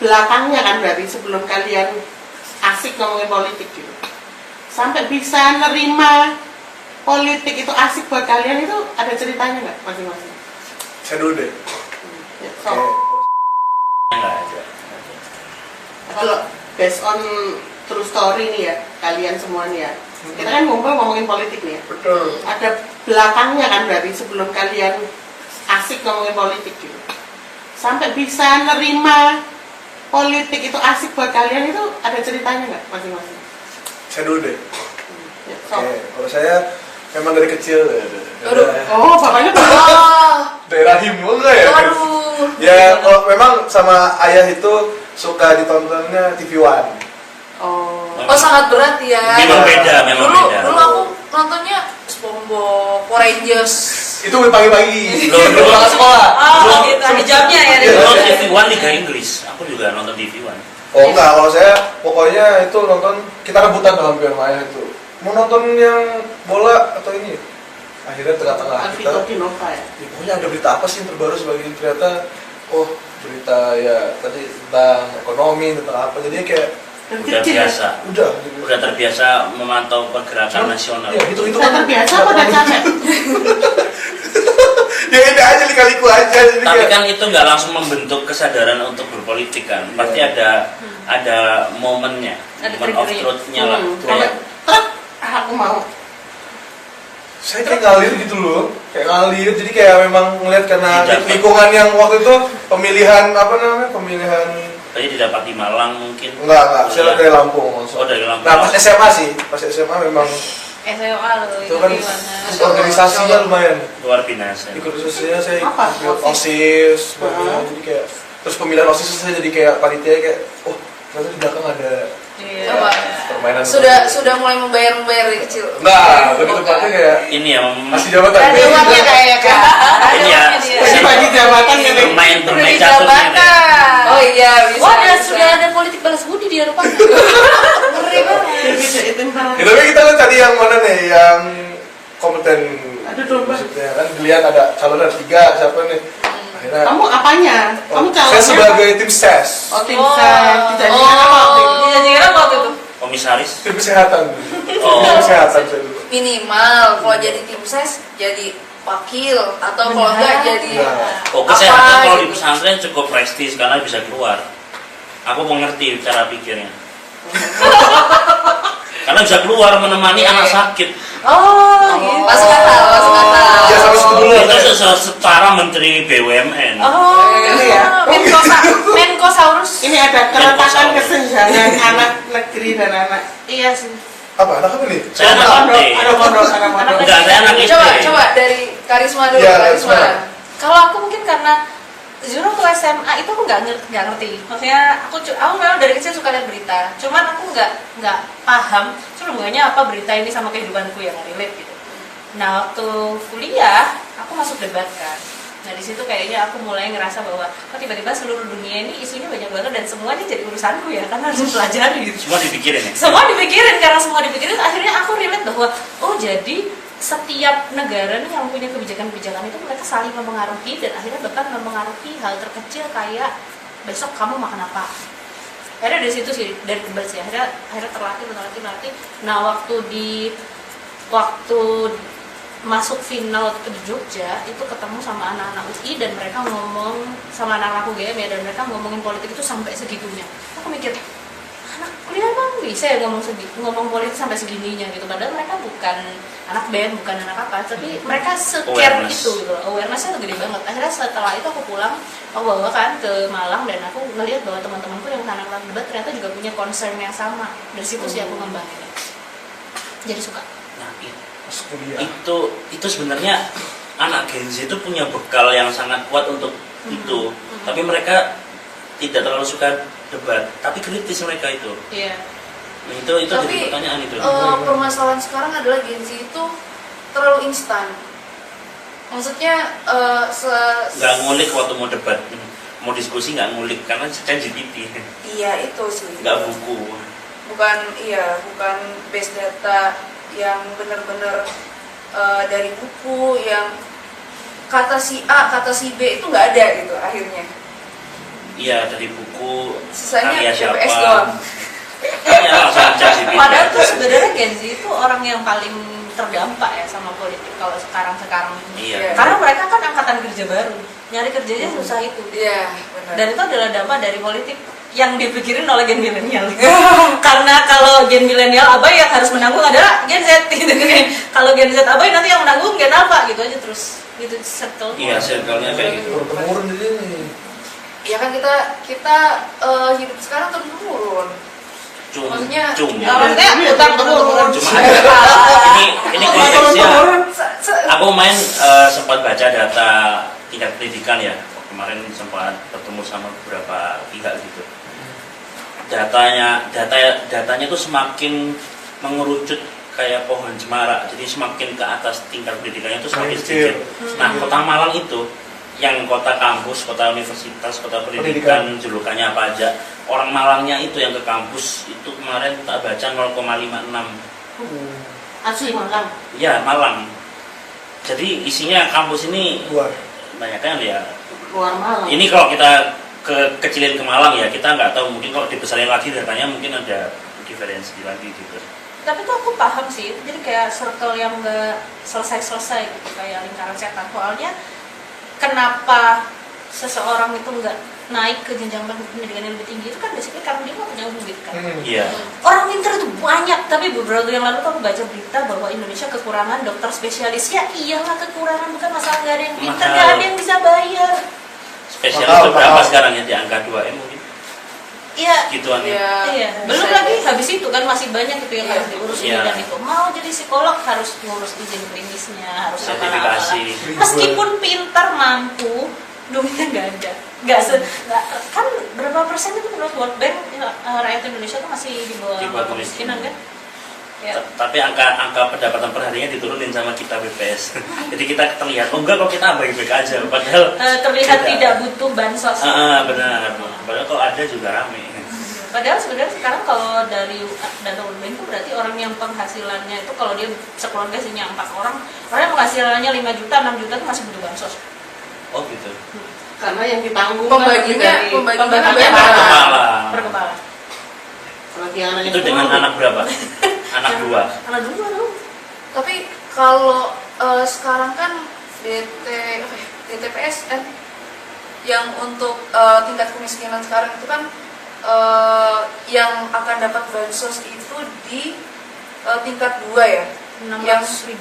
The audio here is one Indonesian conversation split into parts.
belakangnya kan, berarti sebelum kalian asik ngomongin politik gitu, sampai bisa nerima politik itu asik buat kalian, itu ada ceritanya nggak masing-masing? Saya dulu deh. Ya, so. Nggak ada. Kalau based on true story nih ya, kalian semua nih ya, kita kan ngumpul ngomongin politik nih ya. Betul. Ada belakangnya kan, berarti sebelum kalian asik ngomongin politik gitu, sampai bisa nerima politik itu asik buat kalian, itu ada ceritanya nggak masing-masing? Saya dulu deh. Ya, so. Kalau saya memang dari kecil. Oh, bapaknya Dari rahim enggak ya? Aduh. Ya, kalau memang sama ayah itu suka ditontonnya TV One. Oh, sangat berat ya. Memang beda, memang Dulu beda. aku nontonnya SpongeBob, Power Rangers. Itu pagi-pagi. Loh, Berangkat sekolah. Oh, gitu. Ada jamnya ya. Iya. Nonton TV One Liga Inggris. Aku juga nonton TV One. Oh enggak, kalau saya pokoknya itu nonton, kita rebutan dalam sama ayah itu. Mau nonton yang bola atau ini? Akhirnya tengah-tengah kita, Alvito Dinova ya. ya, pokoknya ada berita apa sih yang terbaru sebagai ini? Ternyata, oh berita ya tadi tentang ekonomi, tentang apa. Jadi kayak Dan Udah kecil ya. biasa. Udah terbiasa memantau pergerakan nasional. Iya, gitu Udah terbiasa apa udah capek? Ya ini aja lika-liku aja. Jadi Tapi kayak, kan itu nggak langsung membentuk kesadaran untuk berpolitik kan. Pasti ada momennya, Ada moment of triggernya. truth-nya lah. Kalau truk, aku mau. saya kayak ngalir gitu loh, kayak ngalir. Jadi kayak memang ngeliat karena Tidak. lingkungan yang waktu itu pemilihan apa namanya, pemilihan Tadi didapat di Malang mungkin. enggak, saya dari Lampung maksudnya. Oh, dari Lampung. Nah pas SMA sih, pas SMA memang SMA loh, itu kan gimana? organisasinya lumayan. Luar biasa. Ikut organisasinya saya Apa? ikut OSIS, jadi kayak terus pemilihan OSIS saya jadi kayak panitia kayak, oh ternyata di belakang ada Iya. permainan. Sudah mulai membayar dari kecil. Nah, lebih tepatnya kayak Ini ya, masih jabatan. Ada uangnya kayak kan. Ada Ini ya, uangnya dia. Masih bagi jabatan gitu. bermain Udah di catur ini. jabatan. Oh iya, bisa. Wah, bisa. sudah ada politik balas budi dia rupanya. Ngeri banget. Dia bisa itu Ya, tapi kita kan tadi yang mana nih, yang kompeten. Aduh, domba. Maksudnya kan dilihat ada calon ada 3, siapa nih? Akhirnya Kamu apanya? Kamu calonnya? saya sebagai tim ses, Oh, tim ses. Dijanjikan apa waktu itu? Dijanjikan apa waktu itu? Komisaris. tim kesehatan. Oh. Tim kesehatan saya dulu. Minimal kalau jadi tim ses jadi wakil atau kalau enggak jadi Nah. Oh, kesehatan apa kalau di gitu. pesantren cukup prestis karena bisa keluar. Aku mengerti cara pikirnya. Karena bisa keluar menemani anak sakit. Oh, gitu. Masuk akal, masuk akal. Ya sampai situ dulu ya. Itu setara menteri BUMN. Oh, Ini ya. Menkosaurus. Ini ada keretakan kesenjangan anak negeri dan anak. Iya sih. Apa anak apa nih? Saya Ada anak pondok, SD. ada pondok, ada pondok. Enggak, saya anak SD. Coba dari Karisma dulu, Iya, Karisma. Karisma. Kalau aku mungkin karena jujur waktu SMA itu aku nggak ngerti. Maksudnya aku memang dari kecil suka lihat berita. Cuman aku nggak paham hubungannya apa berita ini sama kehidupanku yang relate gitu. Nah waktu kuliah aku masuk debat kan. Nah di situ kayaknya aku mulai ngerasa bahwa tiba-tiba seluruh dunia ini isunya banyak banget dan semuanya jadi urusanku ya, karena harus pelajari gitu. Semua dipikirin ya. Semua dipikirin, karena semua dipikirin akhirnya aku relate bahwa oh jadi setiap negara nih yang punya kebijakan-kebijakan itu mereka saling mempengaruhi dan akhirnya bahkan mempengaruhi hal terkecil kayak besok kamu makan apa. Akhirnya dari situ sih, dari debat sih, akhirnya terlatih. Nah waktu masuk final waktu itu di Jogja itu ketemu sama anak-anak UI dan mereka ngomong sama anak-anak UGM ya, dan mereka ngomongin politik itu sampai segitunya. Aku mikir anak kuliah emang bisa ya ngomong politik sampai segininya gitu, padahal mereka bukan anak BEM, bukan anak apa, tapi mereka se-care Awareness. itu gitu, awareness-nya tuh gede banget. Akhirnya setelah itu aku pulang, aku bawa kan ke Malang dan aku ngelihat bahwa teman-temanku yang anak-anak debat ternyata juga punya concern yang sama. Dari situ sih aku ngembangin, jadi suka. Nah, Pas kuliah. itu sebenarnya anak Gen Z itu punya bekal yang sangat kuat untuk itu. Tapi mereka tidak terlalu suka debat, tapi kritis mereka itu. Iya. Nah, itu Tapi, jadi pertanyaan itu. permasalahan sekarang adalah Gen Z itu terlalu instan. Maksudnya Nggak ngulik waktu mau debat, mau diskusi nggak ngulik karena ChatGPT, Iya itu sih. nggak buku. Bukan base data yang benar-benar dari buku, yang kata si A, kata si B itu nggak ada gitu akhirnya. Iya, dari buku Sisanya karya siapa. DPS doang. Iya, langsung cek di Padahal tuh Pinterest. sebenarnya Gen Z itu orang yang paling terdampak ya sama politik kalau sekarang ini. Iya. Karena mereka kan angkatan kerja baru, nyari kerjanya susah itu. Iya, benar. Dan itu adalah dampak dari politik yang dipikirin oleh gen milenial. Karena kalau gen milenial abai yang harus menanggung adalah gen Z gitu kan. Kalau gen Z abai nanti yang menanggung gen apa gitu aja terus gitu circle. Iya, circle-nya kayak gitu. Turun di sini. Ya kan kita hidup sekarang turun-turun. Maksudnya, Cuma Maksudnya utang-turun. Cuma ini konteksnya. Aku main sempat baca data tingkat pendidikan ya. Kemarin sempat bertemu sama beberapa pihak gitu. Datanya tuh semakin mengerucut kayak pohon cemara. Jadi semakin ke atas tingkat pendidikannya itu semakin sedikit. Nah, Kota Malang itu yang kota kampus, kota universitas, kota pendidikan, julukannya apa aja. Orang Malangnya itu yang ke kampus itu kemarin tak baca 0,56. Asli Malang. Ya, Malang. Jadi isinya kampus ini Luar. banyak kan ya. Luar Malang. Ini kalau kita kecilin ke Malang ya, kita nggak tahu, mungkin kalau dibesarin lagi datanya mungkin ada diferensi lagi gitu. Tapi tuh aku paham sih, jadi kayak circle yang nggak selesai-selesai gitu, kayak lingkaran setan. Soalnya kenapa seseorang itu nggak naik ke jenjang pendidikan yang lebih tinggi itu kan basically karena dia nggak punya duit kan. Iya. Orang pintar itu banyak, tapi beberapa waktu yang lalu tuh aku baca berita bahwa Indonesia kekurangan dokter spesialis. Ya iyalah kekurangan, bukan masalah nggak ada yang pintar, Mahal. nggak ada yang bisa bayar. Spesialis itu berapa sekarang ya, di angka 2M mungkin? Iya. Gituan ya. Iya. Iya, belum lagi habis itu kan masih banyak itu yang harus diurus ini Iya. dan itu. Mau jadi psikolog harus ngurus izin klinisnya, harus Sertifikasi. apa-apa. Meskipun pintar mampu, duitnya nggak ada. Kan berapa persen itu menurut World Bank rakyat Indonesia tuh masih di bawah kemiskinan kan? Ya. Tapi angka pendapatan per harinya diturunin sama kita BPS. Jadi kita terlihat, oh enggak kok kita baik-baik aja. Padahal Terlihat tidak butuh bansos. benar. Padahal kalau ada juga rame. Padahal sebenarnya sekarang kalau dari data World Bank itu berarti orang yang penghasilannya itu kalau dia sekeluarga isinya 4 orang yang penghasilannya 5 juta, 6 juta itu masih butuh bansos. Oh gitu. Karena yang ditanggung Pembaginya pembagian Kepala. Per kepala. Itu dengan anak berapa? Anak 2. Anak dua dong. Tapi kalau sekarang kan DTPSN yang untuk tingkat kemiskinan sekarang itu kan yang akan dapat bansos itu di tingkat 2 ya. 600.000.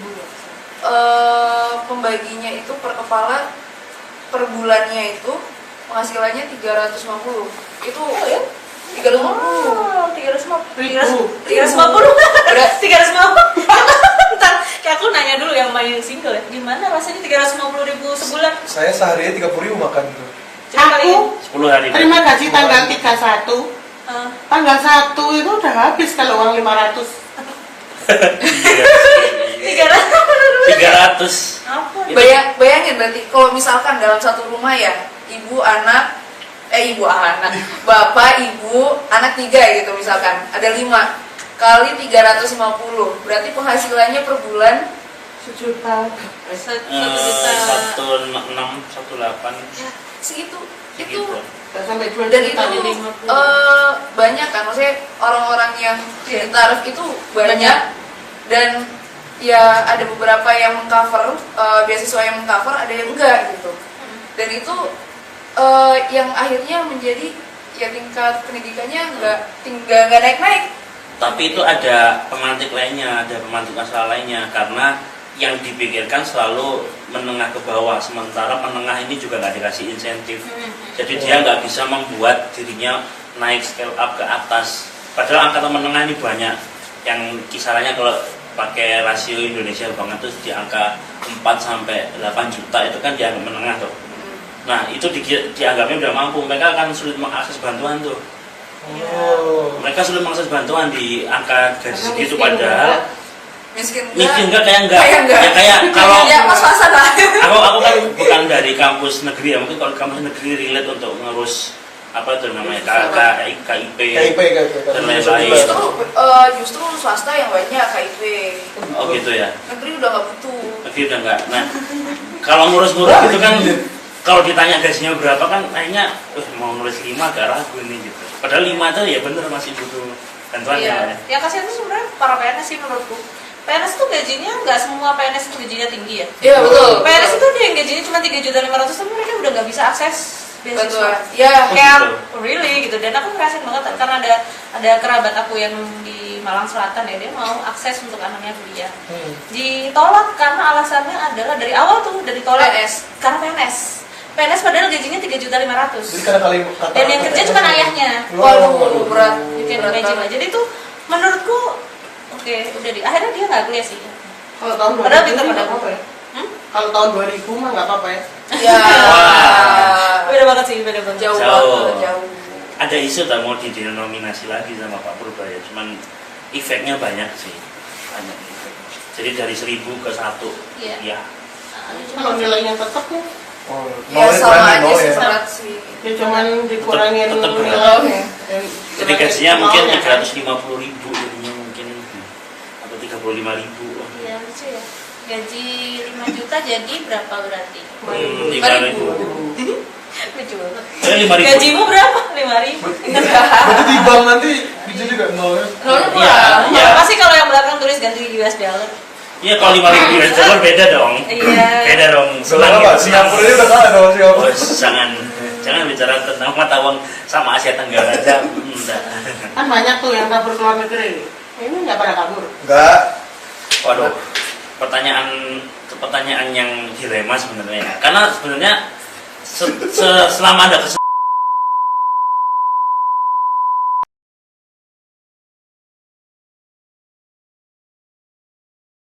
Pembaginya itu per kepala per bulannya itu penghasilannya 350. Itu ya 350. Oh, 350. Berat. 350. Bentar, kayak aku nanya dulu yang main single ya. Gimana rasanya 350.000 sebulan? Saya sehari 30.000 makan tuh. Coba kali ya. Aku 10 hari. terima gaji tanggal 31. Eh, Tanggal 1 itu udah habis kalau uang 500. 300. apa? Bayangin berarti kalau misalkan dalam satu rumah ya ibu anak bapak ibu anak 3 gitu misalkan ada 5 kali 350 berarti penghasilannya per bulan 1 juta. 16, 18. ya segitu itu Segitu. Nggak sampai 2 dan juta. itu Jadi. banyak kan maksudnya orang-orang yang di taraf itu banyak dan ya ada beberapa yang mengcover beasiswa yang mengcover ada yang enggak gitu dan itu yang akhirnya menjadi ya tingkat pendidikannya nggak naik-naik. Tapi itu ada pemantik lainnya, ada pemantik masalah lainnya, karena yang dipikirkan selalu menengah ke bawah, sementara menengah ini juga nggak dikasih insentif. Jadi dia nggak bisa membuat dirinya naik scale up ke atas. Padahal angkatan menengah ini banyak, yang kisarannya kalau pakai rasio Indonesia banget tuh di angka 4 sampai 8 juta itu kan dianggap menengah tuh. Nah itu dianggapnya udah mampu, mereka akan sulit mengakses bantuan tuh. Mereka sulit mengakses bantuan di angka gaji segitu, padahal Miskin enggak kayak enggak. Kayak enggak. Ya kayak kalau ya pas-pasan lah. aku kan bukan dari kampus negeri ya, mungkin kalau kampus negeri relate untuk ngurus apa itu namanya KIP dan lain-lain. Justru swasta yang banyak KIP. Oh gitu ya. Negeri udah nggak butuh. Negeri udah enggak. Nah kalau ngurus-ngurus gitu kan kalau ditanya gajinya berapa kan kayaknya mau nulis 5 agak ragu nih gitu. Padahal 5 itu ya bener masih butuh bantuan Iya. ya. Yang kasihan itu sebenarnya para PNS sih menurutku. PNS tuh gajinya nggak semua PNS itu gajinya tinggi ya. Iya betul. PNS itu ada yang gajinya cuma 3.500.000 tapi mereka udah nggak bisa akses Bantuan. beasiswa. Ya. Kayak gitu. really gitu. Dan aku ngerasain banget karena ada kerabat aku yang di Malang Selatan ya, dia mau akses untuk anaknya kuliah. Ditolak karena alasannya adalah dari awal tuh dari tolak PNS. karena PNS. PNS padahal gajinya 3.500.000. Jadi kadang kali kata Dan yang kerja cuma ayahnya. Waduh, berat. You can Berat imagine banget. lah. Jadi tuh menurutku oke, udah akhirnya dia nggak kuliah sih. Kalau tahun 2000 Padahal pintar nggak padahal. apa-apa ya. Hmm? Kalau tahun 2000 mah nggak apa-apa ya. Ya. Beda banget sih, beda banget. Jauh Jauh. banget, jauh. Ada isu tak mau didenominasi lagi sama Pak Purbaya, cuman efeknya banyak sih, banyak efeknya. Jadi dari 1.000 ke 1, Iya. ya. Kalau nilainya tetap nih, Oh, Ya sama aja nol sih ya. berat sih. ya cuman dikurangin Tetep berat. nilainya. Jadi gajinya mungkin Nolnya kan. 350.000 jadinya mungkin atau 35.000. Iya, lucu ya. Gaji 5 juta jadi berapa berarti? 5.000. Lucu banget. 5.000. Gajimu berapa? 5.000. Berarti di bank nanti bisa juga nol ya. Nolnya Iya, kurang. iya. Pasti kalau yang belakang tulis ganti US dollar. Iya, kalau 5.000 US dollar beda dong. Iya. Beda dong. Sebenarnya Pak, gitu. Singapura ini udah kalah dong Singapura. Oh, jangan bicara tentang mata uang sama Asia Tenggara aja. Enggak. Kan banyak tuh yang kabur ke luar negeri. Ini nggak pada kabur. Enggak. Waduh, pertanyaan yang dilema sebenarnya ya. Karena sebenarnya selama ada